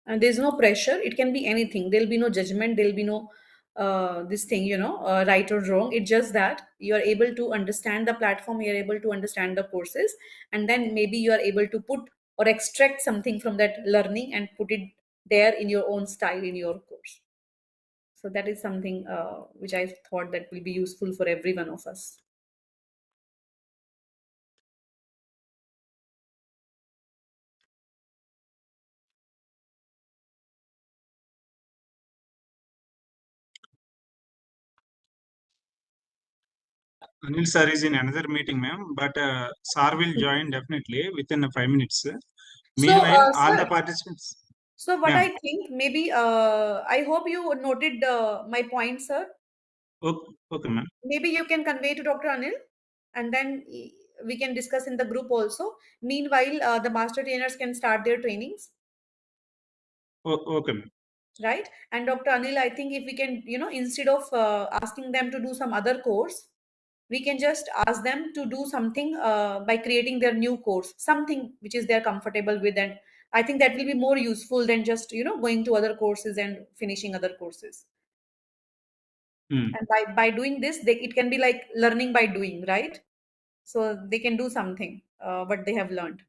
And there's no pressure. It can be anything. There'll be no judgment. There'll be no this thing, right or wrong. It's just that you are able to understand the platform, you're able to understand the courses, and then maybe you are able to put or extract something from that learning and put it there in your own style in your course. So that is something which I thought that will be useful for every one of us. Anil sir is in another meeting, ma'am, but sir will join definitely within 5 minutes. Meanwhile, all the participants. So what Ma'am. I think, maybe I hope you noted my point, sir. Okay, ma'am. Maybe you can convey to Dr. Anil, and then we can discuss in the group also. Meanwhile, the master trainers can start their trainings. Okay, ma'am. Right? And Dr. Anil, I think if we can, instead of asking them to do some other course, we can just ask them to do something by creating their new course, something which is they're comfortable with. And I think that will be more useful than just, going to other courses and finishing other courses. And by doing this, it can be like learning by doing, right? So they can do something what they have learned.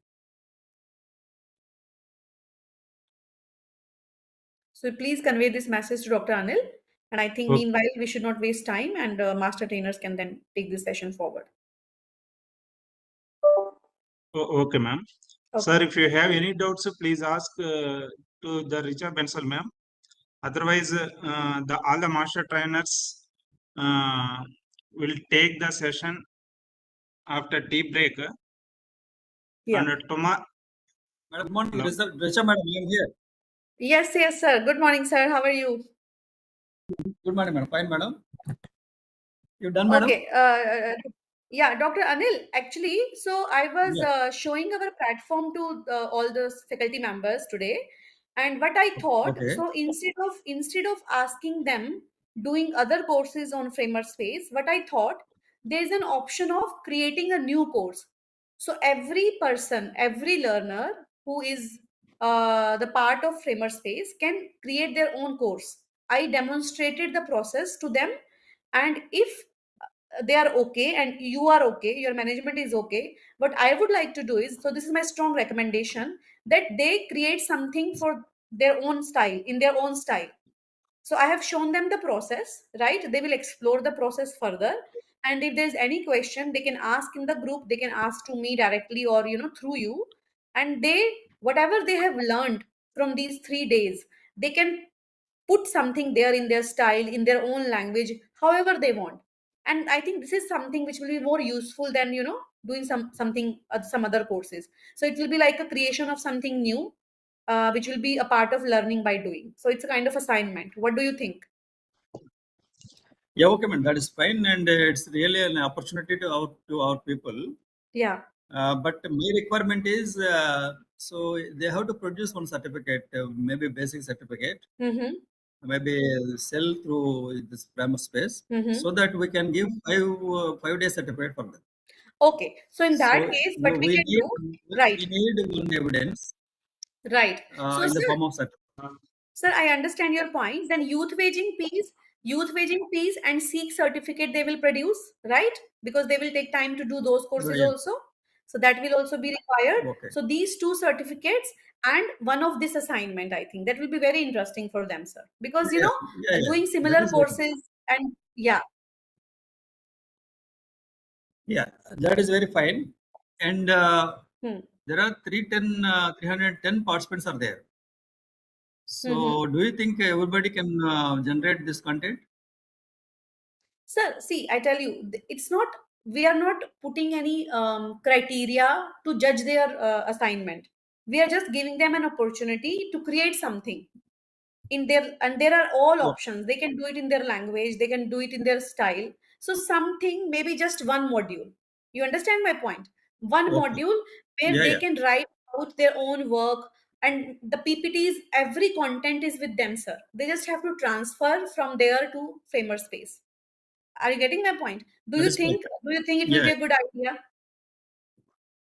So please convey this message to Dr. Anil. And I think meanwhile, we should not waste time, and master trainers can then take this session forward. Okay, ma'am. Okay. Sir, if you have any doubts, please ask to the Richa Bensal, ma'am. Otherwise, all the master trainers will take the session after tea break. Yeah. And tomorrow. Good morning, Richa madam, I am here. Yes, sir. Good morning, sir. How are you? Good morning, madam. Fine, madam. You done, madam? Okay. Yeah, Dr. Anil, actually, so I was showing our platform to all the faculty members today. And what I thought, so instead of asking them doing other courses on Framer Space, what I thought, there's an option of creating a new course. So every person, every learner who is the part of Framer Space can create their own course. I demonstrated the process to them, and if they are okay and you are okay, your management is okay, what I would like to do is, so this is my strong recommendation, that they create something for their own style, in their own style. So I have shown them the process, right? They will explore the process further, and if there's any question, they can ask in the group, they can ask to me directly, or through you. And they, whatever they have learned from these 3 days, they can put something there in their style, in their own language, however they want. And I think this is something which will be more useful than doing some other courses. So it will be like a creation of something new, which will be a part of learning by doing. So it's a kind of assignment. What do you think? Yeah, okay, man. That is fine, and it's really an opportunity to our people. Yeah. But my requirement is so they have to produce one certificate, maybe basic certificate, maybe sell through this Framer Space, so that we can give 5 day certificate for them. Okay, so in that case, but we can do right. We need one evidence, right? So in the form of certificate. Sir, I understand your point. Then youth waging piece and SEEK certificate they will produce, right? Because they will take time to do those courses also. So that will also be required. Okay. So these 2 certificates and one of this assignment, I think that will be very interesting for them, sir. Because doing similar courses and yeah, that is very fine. And there are 310 participants are there. So do you think everybody can generate this content? Sir, see, I tell you, it's not, we are not putting any criteria to judge their assignment. We are just giving them an opportunity to create something in their, and there are all Oh. options. They can do it in their language, they can do it in their style. So something, maybe just one module. You understand my point? One Okay. module where Yeah, they yeah. can write out their own work, and the PPTs, every content is with them, sir. They just have to transfer from there to Framer Space. Are you getting my point? Do That you is think it will be Yeah. a good idea?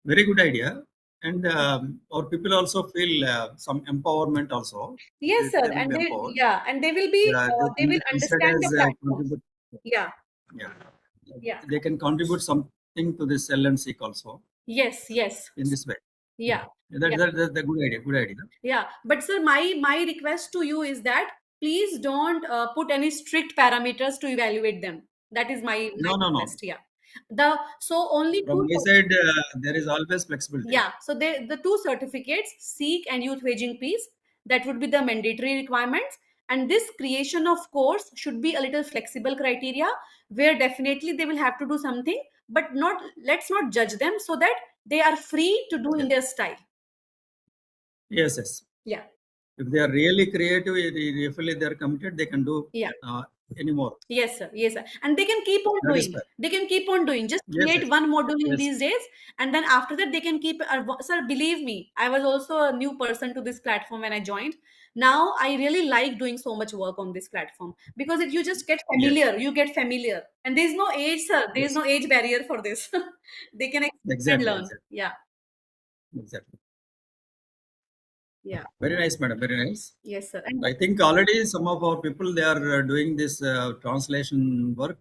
Very good idea. And our people also feel some empowerment also. Yes, sir. They will And be they, empowered. yeah, and they will be, Yeah, they will can consider understand the as platform. contribute. Yeah, Yeah. yeah. They can contribute something to this SEL and SEEK also Yes, yes. in this way. Yeah, That's a good idea. Good idea. yeah. But sir, my request to you is that please don't put any strict parameters to evaluate them. That is my No. request. Yeah. So only From two. my side, there is always flexibility. Yeah, so the two certificates, SEEK and Youth Waging Peace, that would be the mandatory requirements. And this creation of course should be a little flexible criteria, where definitely they will have to do something, but not, let's not judge them, so that they are free to do in their style. Yes, yes. Yeah. If they are really creative, if they are committed, they can do Yeah. any more. Yes, sir. Yes, sir. And they can keep on That is doing. fair. They can keep on doing. Just Yes, create yes. one module in Yes. these days, and then after that they can keep. Sir, believe me, I was also a new person to this platform when I joined. Now I really like doing so much work on this platform, because you just get familiar. You get familiar, and there is no age, sir. There is Yes. no age barrier for this. They can explore Exactly. and learn. Exactly. Yeah. Exactly. Yeah. Very nice, madam. Very nice. Yes, sir. And I think already some of our people, they are doing this translation work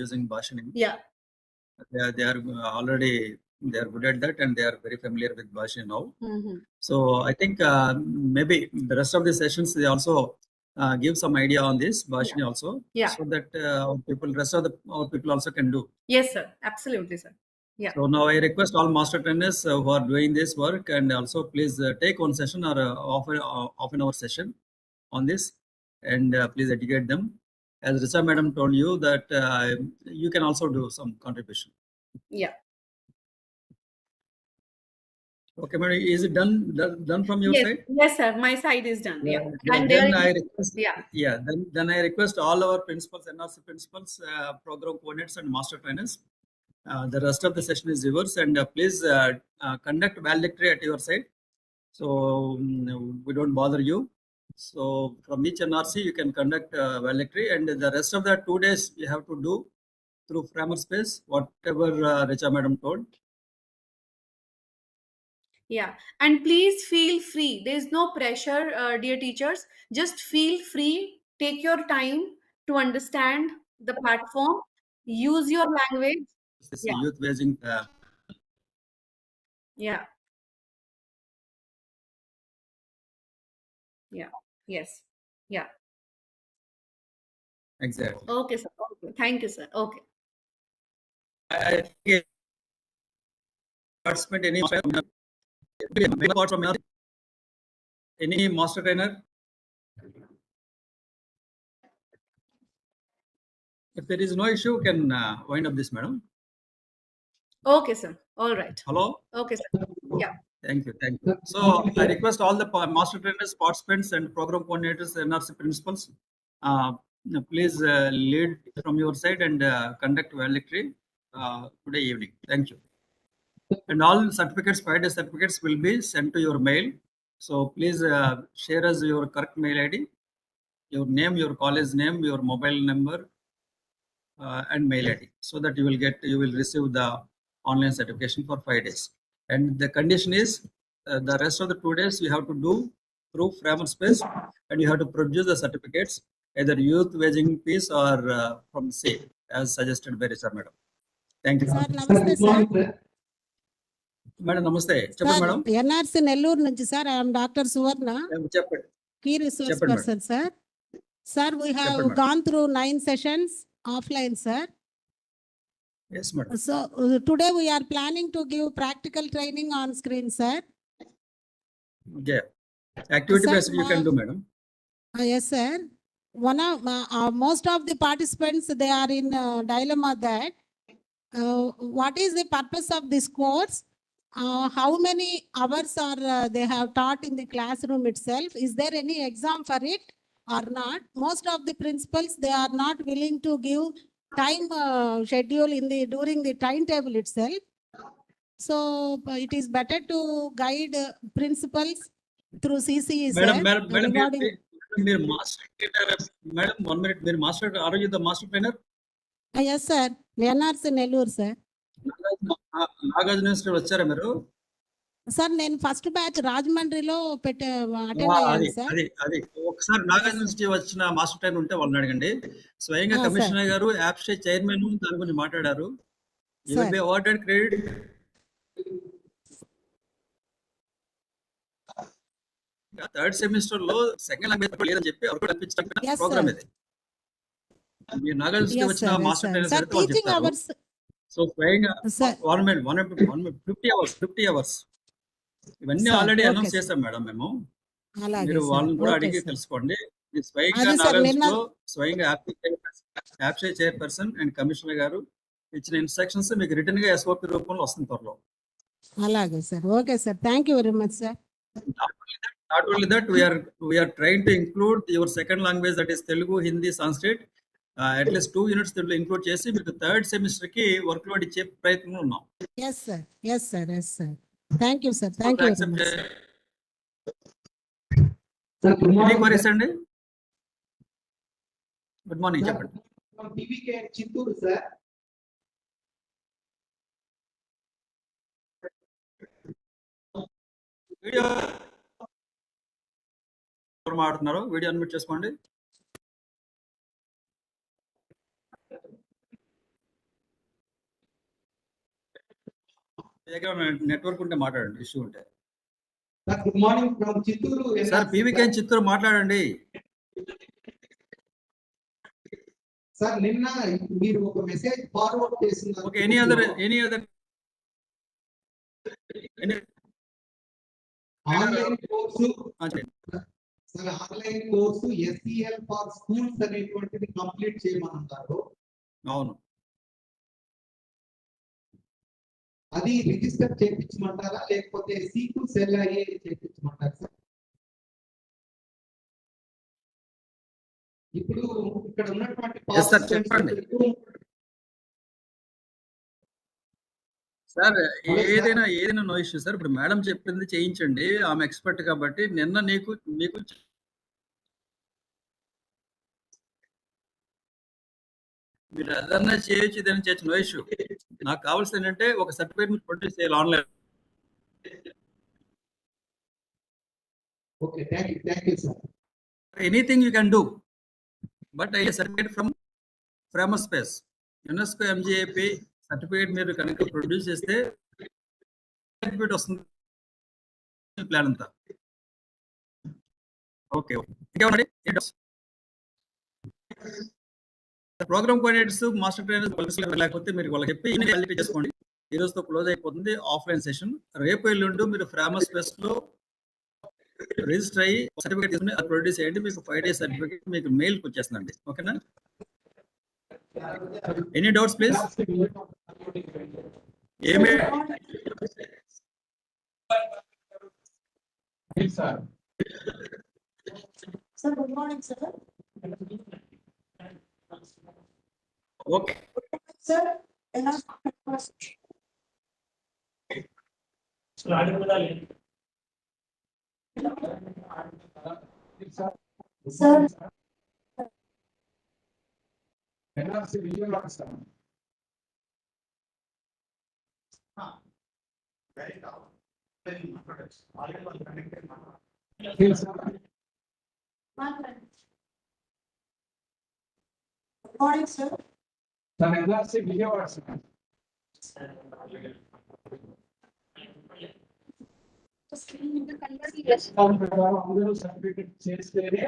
using Bhashanim. yeah. They are already, they are good at that, and they are very familiar with Bhashanim now. Mm-hmm. So I think maybe the rest of the sessions, they also give some idea on this Bhashani also. Yeah. So that rest of our people also can do. Yes, sir. Absolutely, sir. Yeah. So now I request all master trainers who are doing this work, and also please take one session or half an hour session on this, and please educate them. As Richa madam told you that you can also do some contribution. Yeah. Okay, madam, is it done from your Yes. side? Yes, sir. My side is done. Yeah. And then there I is, request, yeah. then I request all our principals, NRC principals, program coordinators, and master trainers. The rest of the session is yours, and please conduct valedictory at your side, so we don't bother you. So from each NRC you can conduct valedictory, and the rest of the 2 days you have to do through Framer Space, whatever Richa madam told. Yeah, and please feel free. There is no pressure, dear teachers. Just feel free. Take your time to understand the platform. Use your language. This Yeah. youth waging. Yeah. Yeah. Yes. Yeah. Exactly. Okay, sir. Okay. Thank you, sir. Okay. I think participant any apart from any master trainer. If there is no issue, can wind up this, madam. Okay, sir. All right. Hello. Okay, sir. Yeah. Thank you. Thank you. So I request all the master trainers, participants, and program coordinators, NRC principals, please lead from your side and conduct valedictory today evening. Thank you. And all certificates, 5-day certificates will be sent to your mail. So please share us your correct mail ID, your name, your college name, your mobile number, and mail ID, so that you will receive the online certification for 5 days. And the condition is the rest of the 2 days you have to do through Framer Space, and you have to produce the certificates either Youth Waging Peace or from SEEK, as suggested by Richa madam. Thank you. Sir namaste sir Madam, namaste. Chappan, madam. NRC Nellore నుంచి sir I'm doctor Suvarna Chappan. Key resource చెప్పండి person sir sir we have చెప్పండి madam. Gone through 9 sessions offline sir Yes, madam. So today we are planning to give practical training on screen, sir. Yeah. Activity Sir, based you can do, madam. Yes, sir. One of most of the participants, they are in dilemma that what is the purpose of this course? How many hours are they have taught in the classroom itself? Is there any exam for it or not? Most of the principals, they are not willing to give time schedule in the during the timetable itself. So it is better to guide principals through CCE, sir, Madam, regarding. మీరు master trainer madam 1 minute మీరు master are you the master trainer Yes, sir. NRC Nellore, sir. Nagarjuna university వచ్చారా మీరు sir నేను first batch రాజమండ్రిలో attend అది అయ్యాను sir. అది ఒకసారి నాగార్జున యూనివర్సిటీ వచ్చిన మాస్టర్ ట్రైనర్ ఉంటే వాళ్ళని అడగండి. స్వయంగా కమిషనర్ గారు యాప్స్టే చైర్మన్ దాని గురించి మాట్లాడారు. You will be awarded credit. Third semester లో సెకండ్ లాంగ్వేజ్ లేదని చెప్పి ఎవరు అనిపించడానికి ప్రోగ్రామ్ ఇది. మీరు నాగార్జున వచ్చిన మాస్టర్ ట్రైనర్స్ అయితే వాళ్ళు చెప్తారు. సో స్వయంగా 50 అవర్స్ ఇవన్నీ ఆల్రెడీ అనౌన్స్ చేస్తాం మేడం మేము. మీరు వాళ్ళని కూడా అడిగి తెలుసుకోండి. స్వయంగా నాగార్జునలో స్వయంగా యాప్షే చైర్పర్సన్ అండ్ కమిషనర్ గారు ఇచ్చిన ఇన్స్ట్రక్షన్స్ మీకు రిటర్న్ గా ఎస్ఓపి రూపంలో వస్తుంది త్వరలో. అలాగే sir. Okay sir. Thank you very much sir. Not only that, we are trying to include your second language, that is Telugu, Hindi, Sanskrit. At least 2 units include చేసి మీకు third semester కి work load ఇచ్చే ప్రయత్నంలో ఉన్నాం. Yes sir. Yes sir. Yes sir. Thank you sir. Thank you very much. Any queries అండి? Good morning చెప్పండి. PVK Chittoor sir. Video ఎవరు మాట్లాడుతున్నారు? వీడియో అన్మ్యూట్ చేసుకోండి. నెట్వర్క్ ఉంటే మాట్లాడండి, ఇష్యూ ఉంటే. Good morning from Chittoor. Sir PVK Chittoor మాట్లాడండి. సార్ నిన్న మీరు ఒక మెసేజ్ ఫార్వర్డ్ చేస్తున్నారు. Okay, any other online course sir, online course SEL for schools అనేటువంటిది కంప్లీట్ చేయమన్నారు. అవును, అది రిజిస్టర్ చేయించమంటారా లేకపోతే SEEK SEL చేయించమంటారా సార్? ఇప్పుడు ఇక్కడ ఉన్నటువంటి సార్ ఏదైనా నో ఇష్యూ సార్. ఇప్పుడు మేడం చెప్పింది చేయించండి, ఆమె ఎక్స్పర్ట్ కాబట్టి. నిన్న మీకు మీరు ఏదన్నా చేయొచ్చు, ఇదైనా చేయొచ్చు, నో ఇష్యూ. నాకు కావాల్సింది ఏంటంటే ఒక సర్టిఫికేట్ ప్రొడ్యూస్ చేయాలి online. Okay, thank you sir. Anything you can do, but I certificate from space UNESCO MGAP certificate మీరు కనుక ప్రొడ్యూస్ చేస్తే సర్టిఫికేట్ వస్తుంది ప్లాన్ అంతా. Okay, programme coordinators master trainers లేకపోతే మీరు వాళ్ళకి చెప్పి క్వాలిటీ చేసుకోండి. ఈ రోజుతో క్లోజ్ అయిపోతుంది ఆఫ్లైన్ సెషన్. రేపు ఎల్లుండి మీరు ఫ్రామస్ స్పేస్ లో రిజిస్టర్ అయ్యి సర్టిఫికేట్ తీసుకుని అది ప్రొడ్యూస్ చేయండి. మీకు 5 days సర్టిఫికేట్ మీకు మెయిల్కి వచ్చేస్తుందండి. ఓకేనా? Any doubts please? Sir, good morning, sir. Okay. Sir, NRC Vijayawada sir. morning, sir. Sir NRC Vijayawada sir. అందరూ సర్టిఫికెట్ చేస్తేనే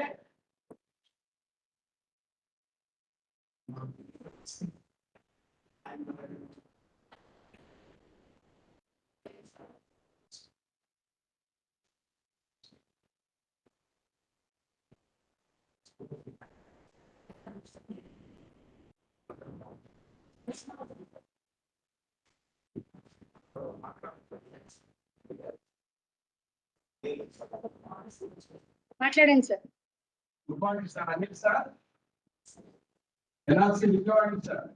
మాట్లాడండి sir. Good morning sir, Anil sir. NRC Vijayawada sir.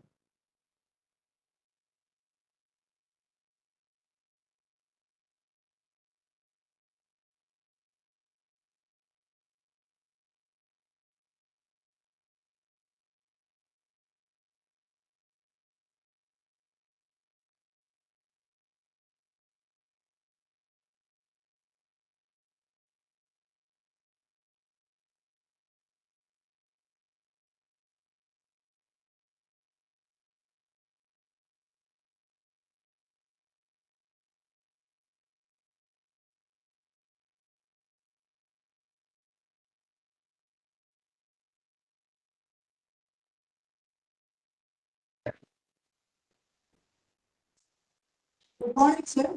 Good morning, sir.